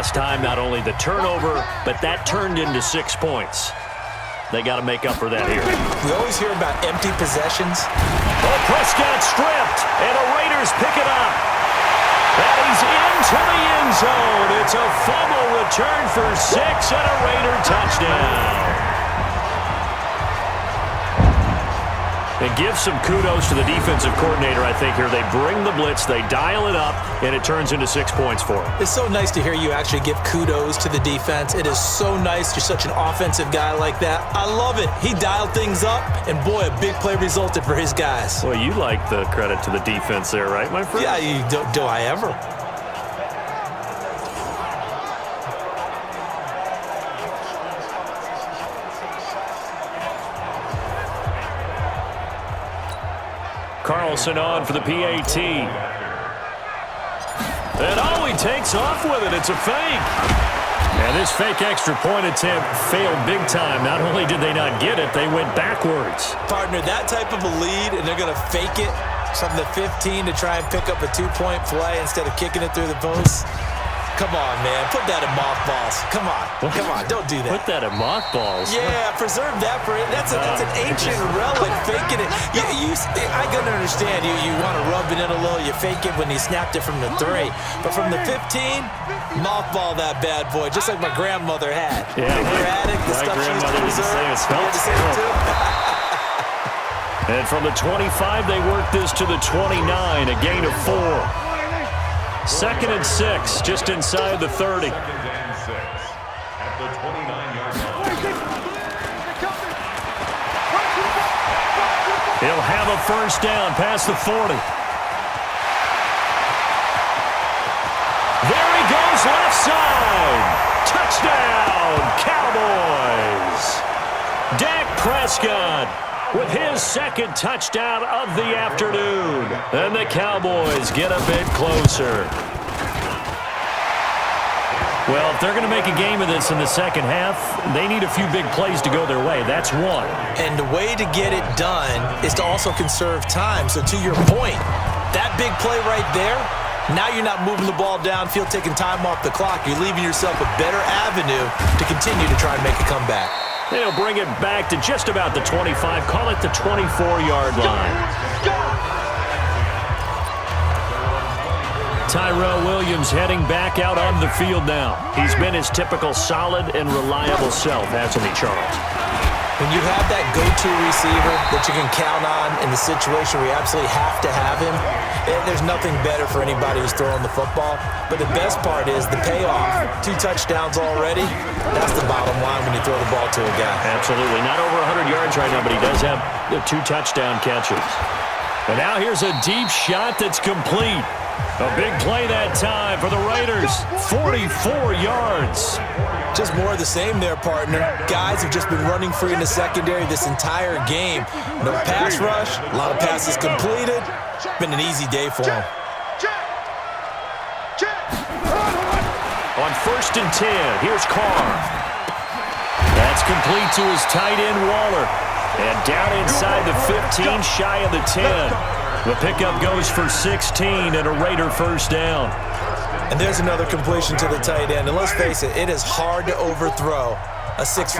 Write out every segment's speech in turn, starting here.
last time. Not only the turnover, but that turned into 6 points. They got to make up for that here. We always hear about empty possessions. Oh, Prescott stripped, and the Raiders pick it up. And he's into the end zone. It's a fumble return for 6 and a Raider touchdown. And give some kudos to the defensive coordinator, I think, here. They bring the blitz, they dial it up, and it turns into 6 points for them. It's so nice to hear you actually give kudos to the defense. It is so nice. You're such an offensive guy like that. I love it. He dialed things up, and boy, a big play resulted for his guys. Well, you like the credit to the defense there, right, my friend? Yeah, do I ever? Carlson on for the PAT. And he takes off with it. It's a fake. And this fake extra point attempt failed big time. Not only did they not get it, they went backwards. Partner, that type of a lead, and they're going to fake it from the 15 to try and pick up a 2-point play instead of kicking it through the post. Come on, man. Put that in mothballs. Come on. Come on. Don't do that. Put that in mothballs? Yeah, preserve that for it. That's an ancient relic, faking it. I can understand. You want to rub it in a little. You fake it when he snapped it from the 3. But from the 15, mothball that bad boy, just like my grandmother had. Yeah, her attic, the stuff she used to preserve. And from the 25, they work this to the 29, a gain of 4. 2nd and 6, just inside the 30. 2nd and 6 at the 29-yard line. He'll have a first down past the 40. There he goes, left side. Touchdown, Cowboys. Dak Prescott with his 2nd touchdown of the afternoon. And the Cowboys get a bit closer. Well, if they're going to make a game of this in the second half, they need a few big plays to go their way. That's one. And the way to get it done is to also conserve time. So to your point, that big play right there, now you're not moving the ball downfield, taking time off the clock. You're leaving yourself a better avenue to continue to try and make a comeback. They'll bring it back to just about the 25. Call it the 24-yard line. Tyrell Williams heading back out on the field now. He's been his typical solid and reliable self, hasn't he, Charles? When you have that go-to receiver that you can count on in the situation where you absolutely have to have him, there's nothing better for anybody who's throwing the football. But the best part is the payoff. 2 touchdowns already. That's the bottom line when you throw the ball to a guy. Absolutely. Not over 100 yards right now, but he does have the 2 touchdown catches. And now here's a deep shot that's complete. A big play that time for the Raiders. 44 yards. Just more of the same there, partner. Guys have just been running free in the secondary this entire game. No pass rush, a lot of passes completed. Been an easy day for them. On 1st and 10, here's Carr. That's complete to his tight end, Waller. And down inside the 15, shy of the 10. The pickup goes for 16 and a Raider first down. And there's another completion to the tight end. And let's face it is hard to overthrow a 6'6"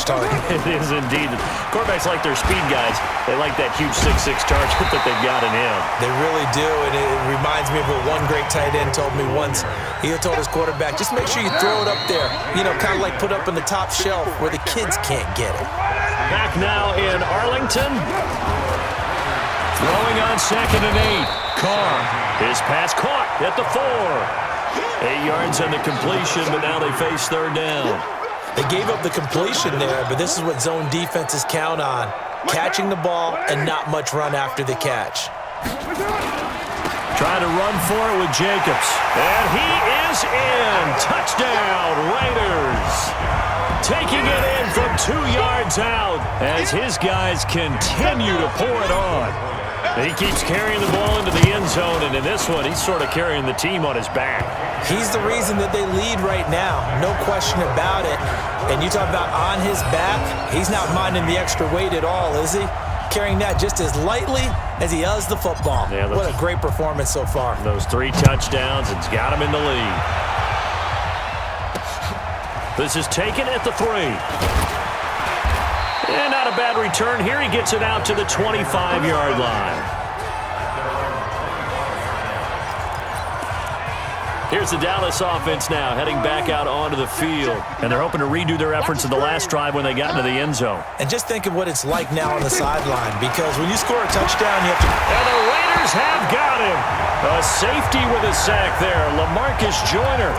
target. It is indeed. Quarterbacks like their speed guys. They like that huge 6'6" target that they've got in him. They really do, and it reminds me of what one great tight end told me once. He told his quarterback, just make sure you throw it up there. You know, kind of like put up on the top shelf where the kids can't get it. Back now in Arlington. Throwing on 2nd and 8. Carr. His pass caught at the 4. 8 yards on the completion, but now they face 3rd down. They gave up the completion there, but this is what zone defenses count on. Catching the ball and not much run after the catch. Trying to run for it with Jacobs. And he is in. Touchdown, Raiders. Taking it in from 2 yards out as his guys continue to pour it on. He keeps carrying the ball into the end zone, and in this one, he's sort of carrying the team on his back. He's the reason that they lead right now, no question about it. And you talk about on his back, he's not minding the extra weight at all, is he? Carrying that just as lightly as he does the football. Yeah, what a great performance so far. Those 3 touchdowns, it's got him in the lead. This is taken at the 3. And not a bad return here. He gets it out to the 25-yard line. Here's the Dallas offense now, heading back out onto the field. And they're hoping to redo their efforts in the last drive when they got into the end zone. And just think of what it's like now on the sideline, because when you score a touchdown, you have to... And the Raiders have got him. A safety with a sack there, LaMarcus Joyner.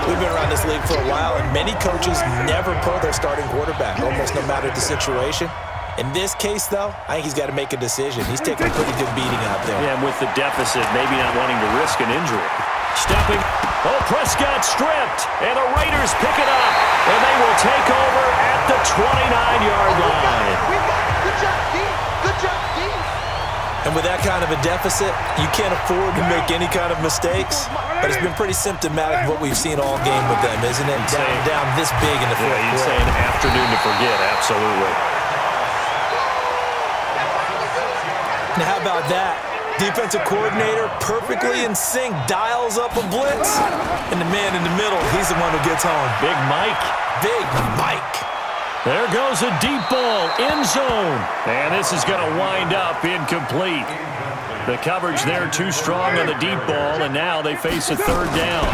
We've been around this league for a while, and many coaches never pull their starting quarterback, almost no matter the situation. In this case, though, I think he's got to make a decision. He's taking a pretty good beating out there. Yeah, and with the deficit, maybe not wanting to risk an injury. Stepping. Oh, Prescott stripped. And the Raiders pick it up. And they will take over at the 29-yard line. Good job, D. Good job, D. And with that kind of a deficit, you can't afford to make any kind of mistakes. But it's been pretty symptomatic of what we've seen all game with them, isn't it? Down this big in the fourth quarter. You'd say an afternoon to forget, absolutely. Now, how about that? Defensive coordinator perfectly in sync, dials up a blitz. And the man in the middle, he's the one who gets home. Big Mike. Big Mike. There goes a deep ball, end zone. And this is going to wind up incomplete. The coverage there too strong on the deep ball, and now they face a third down.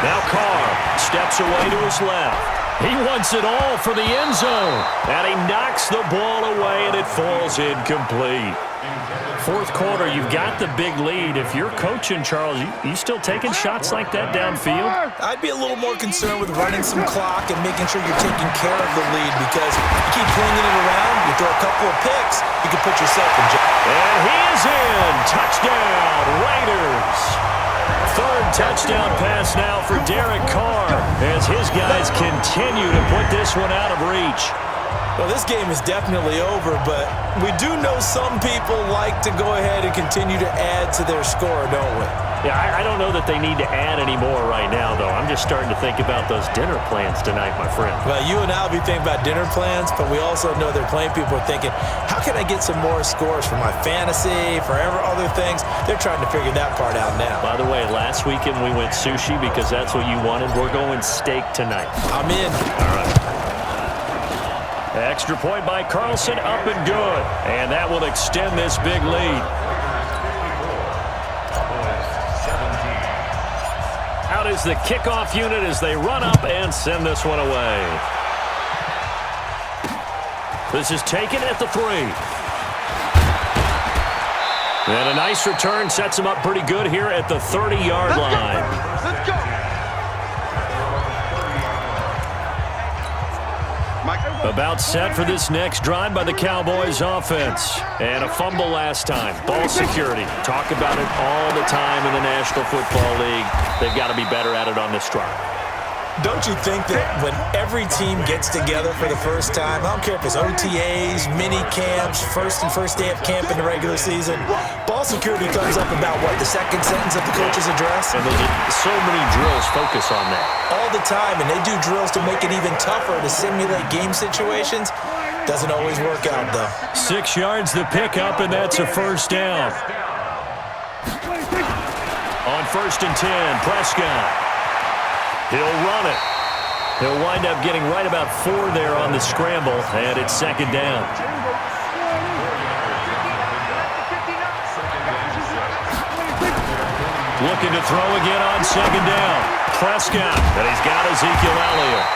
Now Carr steps away to his left. He wants it all for the end zone. And he knocks the ball away, and it falls incomplete. Fourth quarter, you've got the big lead. If you're coaching, Charles, you still taking shots like that downfield? I'd be a little more concerned with running some clock and making sure you're taking care of the lead, because you keep flinging it around, you throw a couple of picks, you can put yourself in jail. And he is in. Touchdown, Raiders. Third touchdown pass now for Derek Carr as his guys continue to put this one out of reach. Well, this game is definitely over, but we do know some people like to go ahead and continue to add to their score, don't we? Yeah, I don't know that they need to add any more right now, though. I'm just starting to think about those dinner plans tonight, my friend. Well, you and I will be thinking about dinner plans, but we also know there are plenty of people are thinking, how can I get some more scores for my fantasy, for other things? They're trying to figure that part out now. By the way, last weekend we went sushi because that's what you wanted. We're going steak tonight. I'm in. All right. Extra point by Carlson, up and good. And that will extend this big lead. Out is the kickoff unit as they run up and send this one away. This is taken at the 3. And a nice return sets him up pretty good here at the 30-yard line. Let's go. About set for this next drive by the Cowboys offense. And a fumble last time. Ball security. Talk about it all the time in the National Football League. They've got to be better at it on this drive. Don't you think that when every team gets together for the first time, I don't care if it's OTAs, mini camps, first day of camp in the regular season, ball security comes up about, what, the second sentence of the coach's address? And so many drills focus on that. All the time, and they do drills to make it even tougher to simulate game situations. Doesn't always work out, though. 6 yards the pickup, and that's a first down. On 1st and 10, Prescott. He'll run it. He'll wind up getting right about 4 there on the scramble, and it's second down. Looking to throw again on second down. Prescott, and he's got Ezekiel Elliott.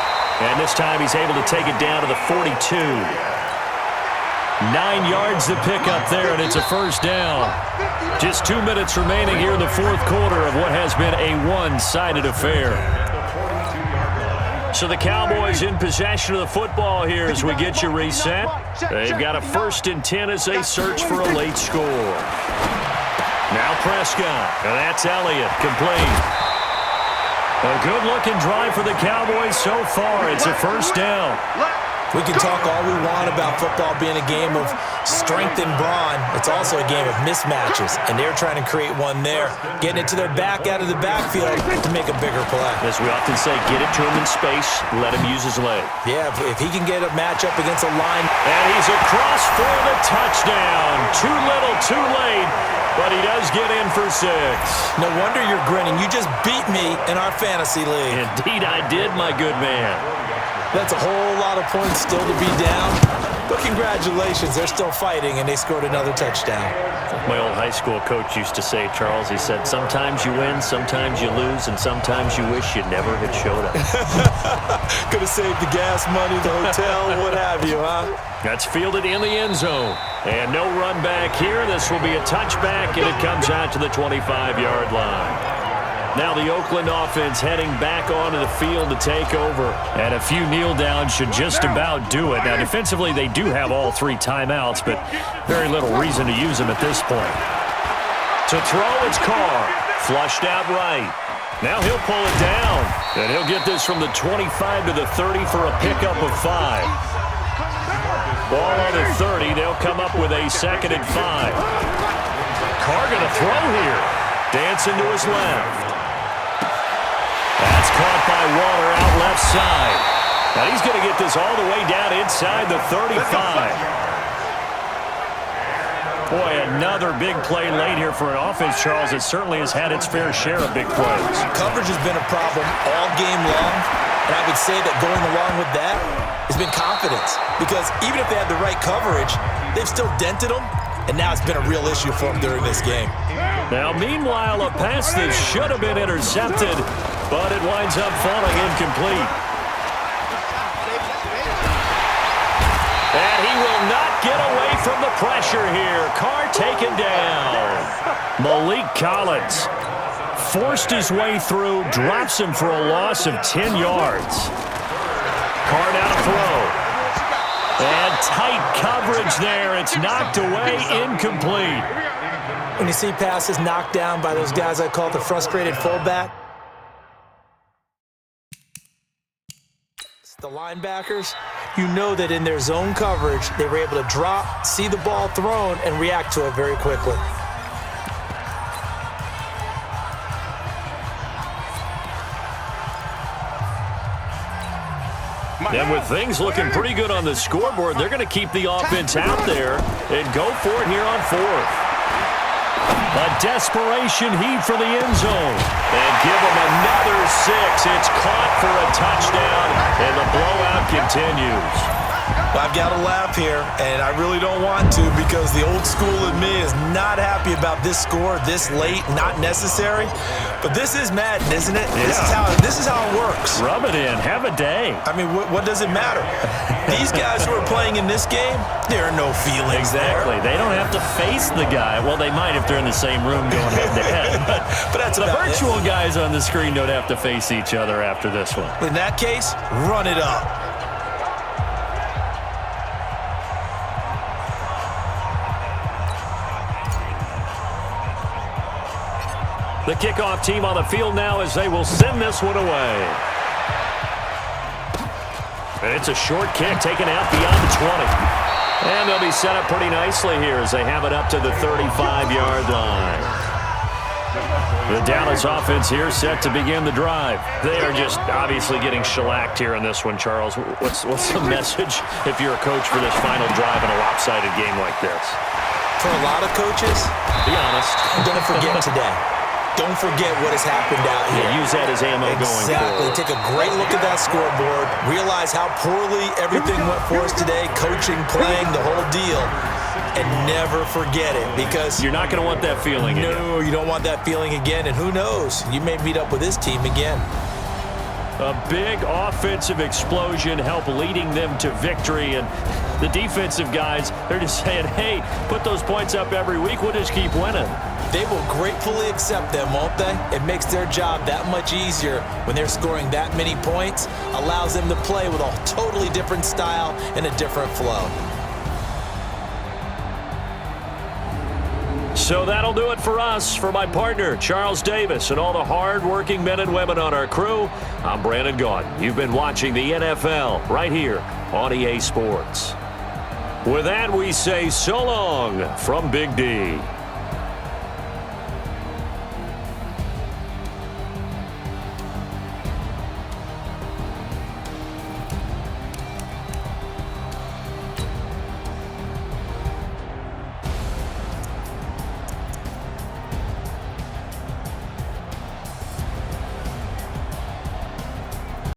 And this time he's able to take it down to the 42. 9 yards to pick up there, and it's a first down. Just 2 minutes remaining here in the fourth quarter of what has been a one-sided affair. So the Cowboys in possession of the football here as we get you reset. They've got a 1st and 10 as they search for a late score. Now Prescott, and that's Elliott, complete. A good-looking drive for the Cowboys so far. It's a first down. We can talk all we want about football being a game of strength and brawn. It's also a game of mismatches, and they're trying to create one there, getting it to their back out of the backfield to make a bigger play. As we often say, get it to him in space, let him use his leg. Yeah, if he can get a matchup against a line. And he's across for the touchdown. Too little, too late. but he does get in for 6. No wonder you're grinning. You just beat me in our fantasy league. Indeed I did, my good man. That's a whole lot of points still to be down. But congratulations, they're still fighting, and they scored another touchdown. My old high school coach used to say, Charles, he said, sometimes you win, sometimes you lose, and sometimes you wish you never had showed up. Could have saved the gas money, the hotel, what have you, huh? That's fielded in the end zone. And no run back here. This will be a touchback, and it comes out to the 25-yard line. Now the Oakland offense heading back onto the field to take over. And a few kneel downs should just about do it. Now defensively they do have all 3 timeouts, but very little reason to use them at this point. To throw, it's Carr. Flushed out right. Now he'll pull it down. And he'll get this from the 25 to the 30 for a pickup of 5. Ball on the 30. They'll come up with a 2nd and 5. Carr gonna throw here. Dancing to his left. That's caught by Waller out left side. Now he's going to get this all the way down inside the 35. Boy, another big play late here for an offense, Charles, that certainly has had its fair share of big plays. Coverage has been a problem all game long, and I would say that going along with that has been confidence. Because even if they had the right coverage, they've still dented them, and now it's been a real issue for them during this game. Now, meanwhile, a pass that should have been intercepted, but it winds up falling incomplete. And he will not get away from the pressure here. Carr taken down. Malik Collins forced his way through, drops him for a loss of 10 yards. Carr now to throw. And tight coverage there. It's knocked away, incomplete. When you see passes knocked down by those guys I call the frustrated fullback, the linebackers, you know that in their zone coverage, they were able to drop, see the ball thrown, and react to it very quickly. And with things looking pretty good on the scoreboard, they're going to keep the offense out there and go for it here on 4th. A desperation heave for the end zone. And give them another 6. It's caught for a touchdown, and the blowout continues. I've got to laugh here, and I really don't want to because the old school in me is not happy about this score this late, not necessary. But this is Madden, isn't it? Yeah. This is how it works. Rub it in. Have a day. I mean, what does it matter? These guys who are playing in this game, there are no feelings Exactly. there. They don't have to face the guy. Well, they might if they're in the same room going head-to-head. But that's the about virtual guys on the screen don't have to face each other after this one. In that case, run it up. The kickoff team on the field now as they will send this one away. And it's a short kick taken out beyond the 20. And they'll be set up pretty nicely here as they have it up to the 35-yard line. The Dallas offense here set to begin the drive. They are just obviously getting shellacked here in this one, Charles. What's the message if you're a coach for this final drive in a lopsided game like this? For a lot of coaches, be honest, don't forget today. Don't forget what has happened out here. Yeah, use that as ammo going forward. Exactly. Take a great look at that scoreboard. Realize how poorly everything went for us today. Coaching, playing, the whole deal. And never forget it because you're not going to want that feeling again. No, you don't want that feeling again. And who knows? You may meet up with this team again. A big offensive explosion helped leading them to victory. And the defensive guys, they're just saying, hey, put those points up every week. We'll just keep winning. They will gratefully accept them, won't they? It makes their job that much easier when they're scoring that many points. Allows them to play with a totally different style and a different flow. So that'll do it for us. For my partner, Charles Davis, and all the hard-working men and women on our crew, I'm Brandon Gaudin. You've been watching the NFL right here on EA Sports. With that, we say so long from Big D.